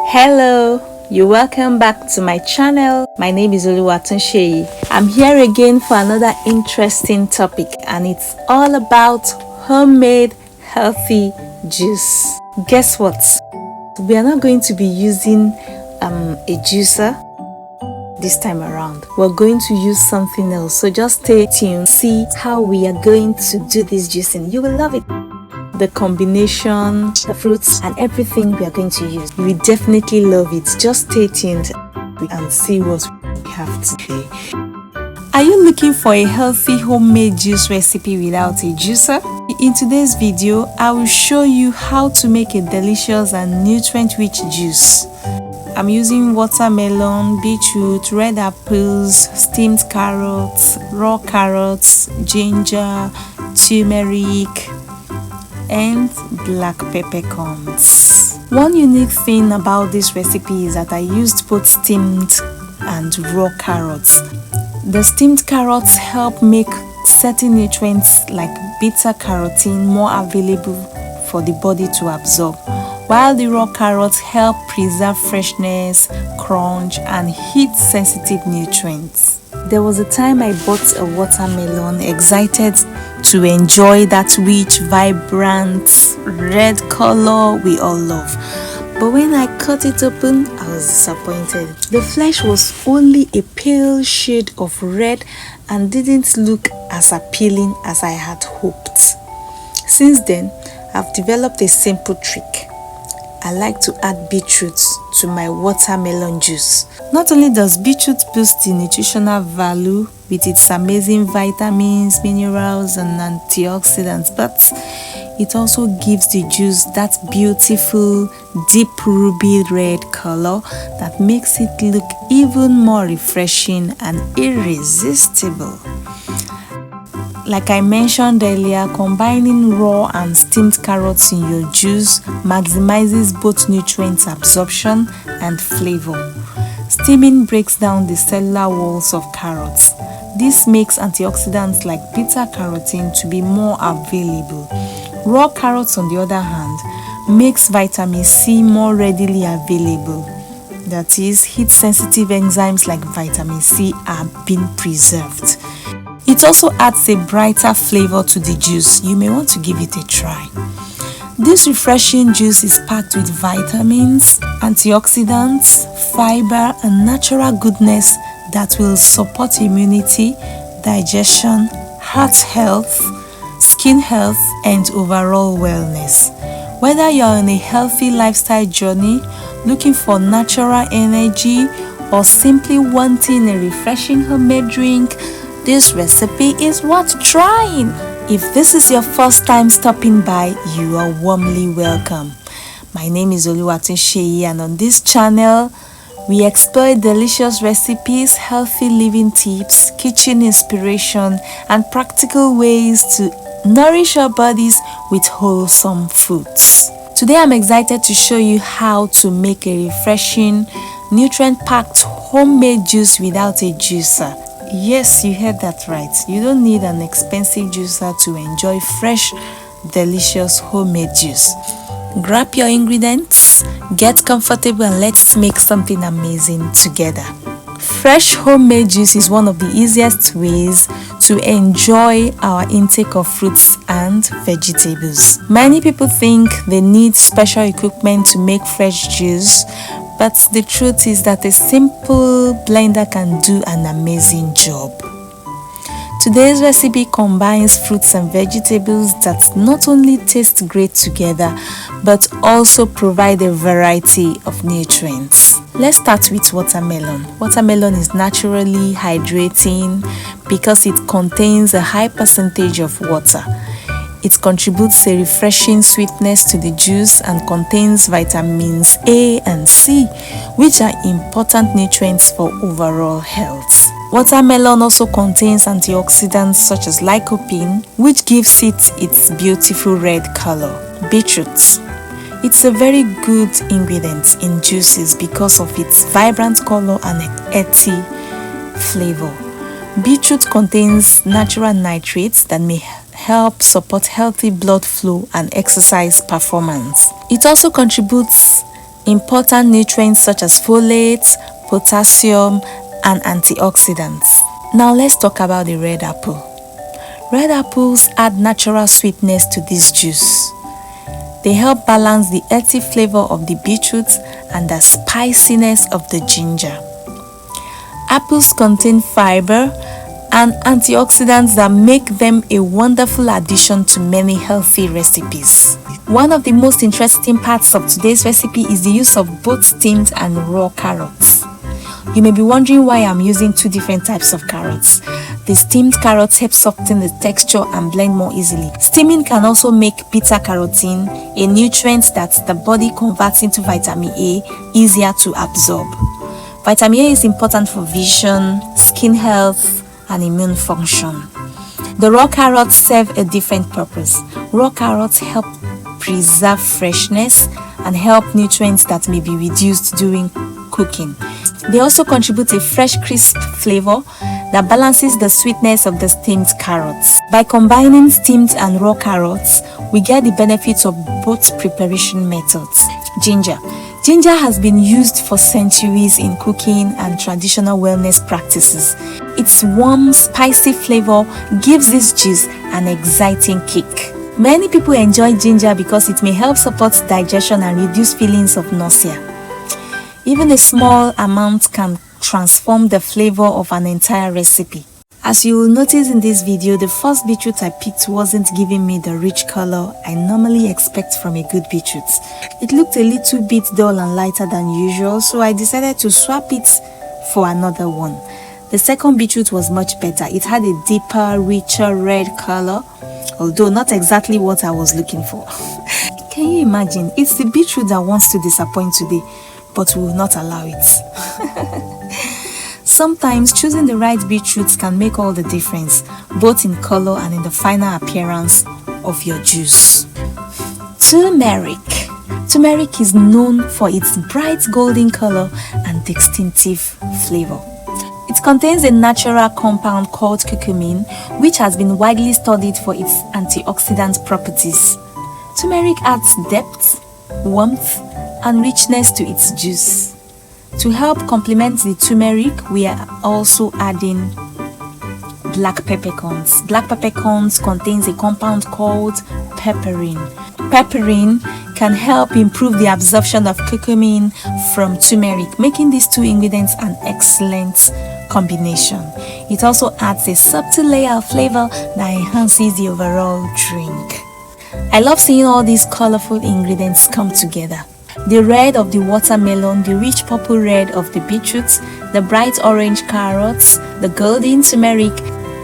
Hello, you're welcome back to my channel. My name is Oluwatunseyi. I'm here again for another interesting topic, and it's all about homemade healthy juice. Guess what? We are not going to be using a juicer this time around. We're going to use something else, so just stay tuned, see how we are going to do this juicing. You will love it. The combination, the fruits and everything we are going to use, you will definitely love it. Just stay tuned and see what we have today. Are you looking for a healthy homemade juice recipe without a juicer? In today's video, I will show you how to make a delicious and nutrient-rich juice. I'm using watermelon, beetroot, red apples, steamed carrots, raw carrots, ginger, turmeric, and black peppercorns. One unique thing about this recipe is that I used both steamed and raw carrots. The steamed carrots help make certain nutrients like beta-carotene more available for the body to absorb, while the raw carrots help preserve freshness, crunch, and heat-sensitive nutrients. There was a time I bought a watermelon, excited to enjoy that rich, vibrant red color we all love. But when I cut it open, I was disappointed. The flesh was only a pale shade of red and didn't look as appealing as I had hoped. Since then, I've developed a simple trick. I like to add beetroot to my watermelon juice. Not only does beetroot boost the nutritional value with its amazing vitamins, minerals, and antioxidants, but it also gives the juice that beautiful, deep ruby red color that makes it look even more refreshing and irresistible. Like I mentioned earlier, combining raw and steamed carrots in your juice maximizes both nutrient absorption and flavor. Steaming breaks down the cellular walls of carrots. This makes antioxidants like beta-carotene to be more available. Raw carrots, on the other hand, makes vitamin C more readily available. That is, heat-sensitive enzymes like vitamin C are being preserved. It also adds a brighter flavor to the juice. You may want to give it a try. This refreshing juice is packed with vitamins, antioxidants, fiber, and natural goodness that will support immunity, digestion, heart health, skin health, and overall wellness. Whether you're on a healthy lifestyle journey, looking for natural energy, or simply wanting a refreshing homemade drink, this recipe is worth trying. If this is your first time stopping by, you are warmly welcome. My name is Oluwatunseyi, and on this channel, we explore delicious recipes, healthy living tips, kitchen inspiration, and practical ways to nourish our bodies with wholesome foods. Today, I'm excited to show you how to make a refreshing, nutrient-packed homemade juice without a juicer. Yes, you heard that right. You don't need an expensive juicer to enjoy fresh, delicious homemade juice. Grab your ingredients, get comfortable, and let's make something amazing together. Fresh homemade juice is one of the easiest ways to enjoy our intake of fruits and vegetables. Many people think they need special equipment to make fresh juice, but the truth is that a simple blender can do an amazing job. Today's recipe combines fruits and vegetables that not only taste great together, but also provide a variety of nutrients. Let's start with watermelon. Watermelon is naturally hydrating because it contains a high percentage of water. It contributes a refreshing sweetness to the juice and contains vitamins A and C, which are important nutrients for overall health. Watermelon also contains antioxidants such as lycopene, which gives it its beautiful red color. Beetroot. It's a very good ingredient in juices because of its vibrant color and earthy flavor. Beetroot contains natural nitrates that may help support healthy blood flow and exercise performance. It also contributes important nutrients such as folate, potassium, and antioxidants. Now let's talk about the red apple. Red apples add natural sweetness to this juice. They help balance the earthy flavor of the beetroot and the spiciness of the ginger. Apples contain fiber and antioxidants that make them a wonderful addition to many healthy recipes. One of the most interesting parts of today's recipe is the use of both steamed and raw carrots. You may be wondering why I'm using two different types of carrots. The steamed carrots help soften the texture and blend more easily. Steaming can also make beta-carotene, a nutrient that the body converts into vitamin A, easier to absorb. Vitamin A is important for vision, skin health, and immune function. The raw carrots serve a different purpose. Raw carrots help preserve freshness and help nutrients that may be reduced during cooking. They also contribute a fresh, crisp flavor that balances the sweetness of the steamed carrots. By combining steamed and raw carrots, we get the benefits of both preparation methods. Ginger. Ginger has been used for centuries in cooking and traditional wellness practices. Its warm, spicy flavor gives this juice an exciting kick. Many people enjoy ginger because it may help support digestion and reduce feelings of nausea. Even a small amount can transform the flavor of an entire recipe. As you will notice in this video, the first beetroot I picked wasn't giving me the rich color I normally expect from a good beetroot. It looked a little bit dull and lighter than usual, so I decided to swap it for another one. The second beetroot was much better. It had a deeper, richer red color, although not exactly what I was looking for. Can you imagine? It's the beetroot that wants to disappoint today, but we will not allow it. Sometimes choosing the right beetroots can make all the difference, both in color and in the final appearance of your juice. Turmeric. Turmeric is known for its bright golden color and distinctive flavor. It contains a natural compound called curcumin, which has been widely studied for its antioxidant properties. Turmeric adds depth, warmth, and richness to its juice. To help complement the turmeric, we are also adding black peppercorns. Black peppercorns contains a compound called pepperine. Pepperine can help improve the absorption of curcumin from turmeric, making these two ingredients an excellent combination. It also adds a subtle layer of flavor that enhances the overall drink. I love seeing all these colorful ingredients come together. The red of the watermelon, the rich purple red of the beetroots, the bright orange carrots, the golden turmeric,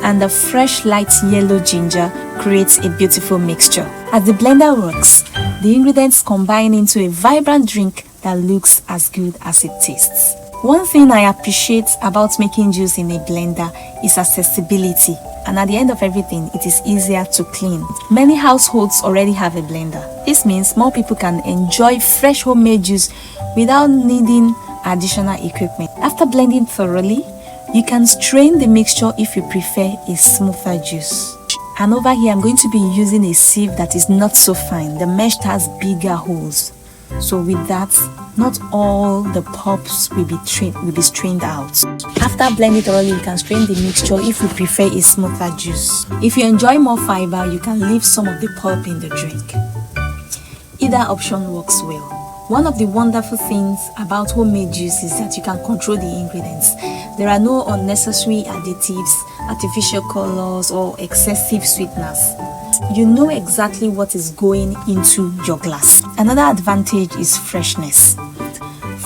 and the fresh light yellow ginger creates a beautiful mixture. As the blender works, the ingredients combine into a vibrant drink that looks as good as it tastes. One thing I appreciate about making juice in a blender is accessibility, and at the end of everything, it is easier to clean. Many households already have a blender. This means more people can enjoy fresh homemade juice without needing additional equipment. After blending thoroughly, you can strain the mixture if you prefer a smoother juice. And over here, I'm going to be using a sieve that is not so fine. The mesh has bigger holes. So with that, not all the pulps will be strained out. After blending thoroughly, you can strain the mixture if you prefer a smoother juice. If you enjoy more fiber, you can leave some of the pulp in the drink. Either option works well. One of the wonderful things about homemade juice is that you can control the ingredients. There are no unnecessary additives, artificial colors, or excessive sweeteners. You know exactly what is going into your glass. Another advantage is freshness.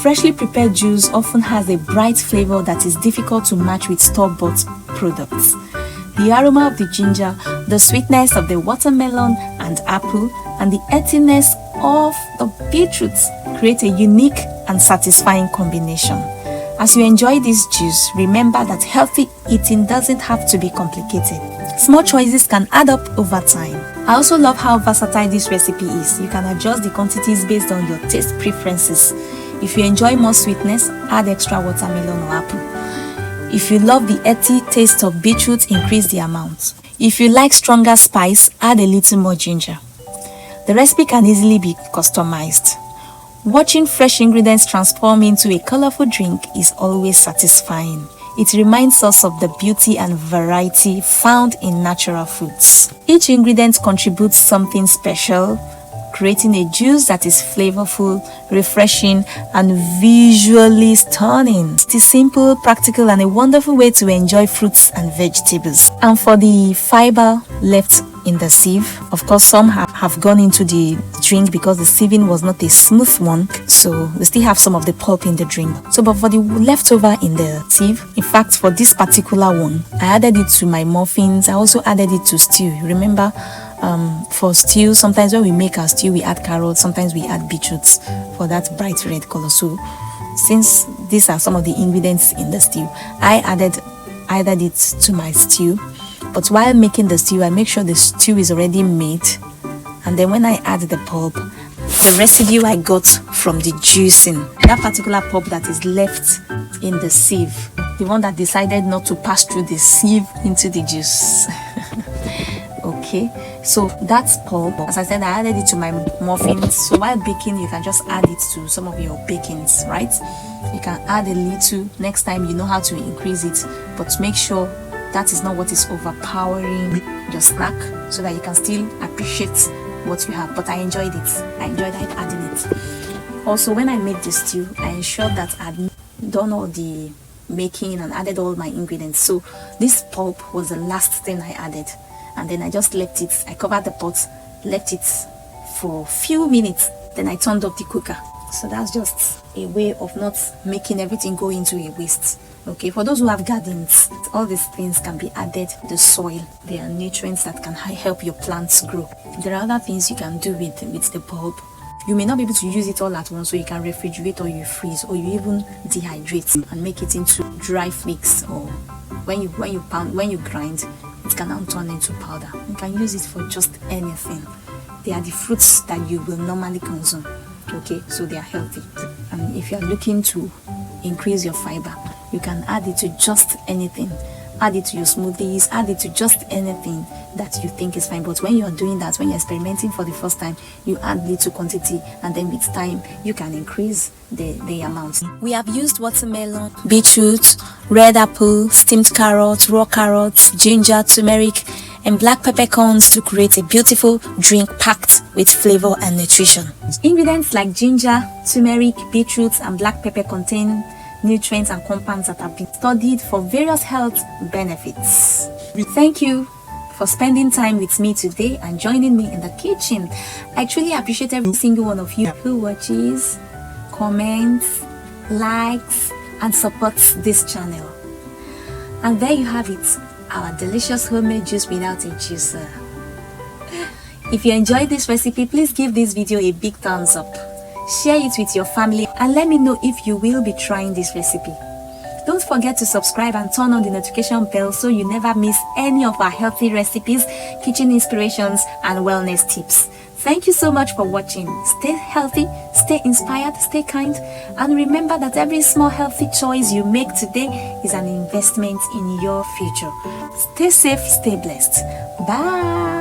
Freshly prepared juice often has a bright flavor that is difficult to match with store-bought products. The aroma of the ginger, the sweetness of the watermelon and apple, and the earthiness of the beetroot create a unique and satisfying combination. As you enjoy this juice, remember that healthy eating doesn't have to be complicated. Small choices can add up over time. I also love how versatile this recipe is. You can adjust the quantities based on your taste preferences. If you enjoy more sweetness, add extra watermelon or apple. If you love the earthy taste of beetroot, increase the amount. If you like stronger spice, add a little more ginger. The recipe can easily be customized. Watching fresh ingredients transform into a colorful drink is always satisfying. It reminds us of the beauty and variety found in natural foods. Each ingredient contributes something special, creating a juice that is flavorful, refreshing, and visually stunning. It is simple, practical, and a wonderful way to enjoy fruits and vegetables. And for the fiber left in the sieve, of course some have gone into the drink because the sieving was not a smooth one, so we still have some of the pulp in the drink. But for the leftover in the sieve, in fact for this particular one, I added it to my muffins. I also added it to stew. Remember, for stew, sometimes when we make our stew we add carrots, sometimes we add beetroots for that bright red color. So since these are some of the ingredients in the stew, I added it to my stew. But while making the stew, I make sure the stew is already made, and then when I add the pulp, the residue I got from the juicing, that particular pulp that is left in the sieve, the one that decided not to pass through the sieve into the juice. Okay, so that's pulp. As I said, I added it to my muffins. So while baking, you can just add it to some of your bakings, right? You can add a little. Next time you know how to increase it, but make sure that is not what is overpowering your snack, so that you can still appreciate what you have. But I enjoyed it. I enjoyed adding it. Also, when I made this stew, I ensured that I'd done all the making and added all my ingredients. So this pulp was the last thing I added, and then I just left it. I covered the pot, left it for a few minutes, then I turned off the cooker. So that's just a way of not making everything go into a waste. Okay, for those who have gardens, all these things can be added to the soil. They are nutrients that can help your plants grow. There are other things you can do with the pulp. You may not be able to use it all at once, so you can refrigerate, or you freeze, or you even dehydrate and make it into dry flakes, or when you grind, it can now turn into powder. You can use it for just anything. They are the fruits that you will normally consume. Okay, so they are healthy. And if you are looking to increase your fiber, you can add it to just anything. Add it to your smoothies, add it to just anything that you think is fine. But when you're doing that, when you're experimenting for the first time, you add little quantity, and then with time you can increase the amount. We have used watermelon, beetroot, red apple, steamed carrots, raw carrots, ginger, turmeric, and black peppercorns to create a beautiful drink packed with flavor and nutrition. Ingredients like ginger, turmeric, beetroot, and black pepper contain nutrients and compounds that have been studied for various health benefits. Thank you for spending time with me today and joining me in the kitchen. I truly appreciate every single one of you who watches, comments, likes, and supports this channel. And there you have it, our delicious homemade juice without a juicer. If you enjoyed this recipe, please give this video a big thumbs up. Share it with your family and let me know if you will be trying this recipe. Don't forget to subscribe and turn on the notification bell so you never miss any of our healthy recipes, kitchen inspirations, and wellness tips. Thank you so much for watching. Stay healthy, stay inspired, stay kind, and remember that every small healthy choice you make today is an investment in your future. Stay safe, stay blessed. Bye.